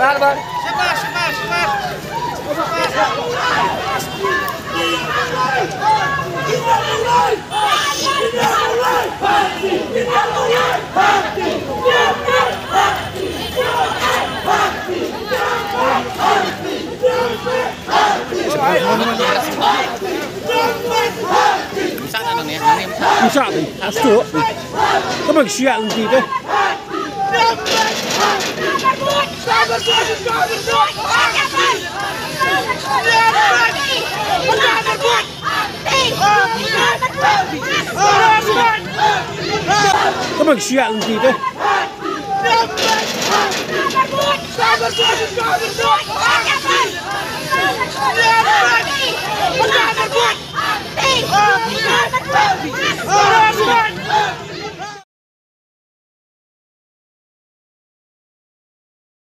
Sebentar, Bang. Sebentar. Bisa nih, asal. Kamu siap nanti deh. Kamu siap nanti deh. Oh,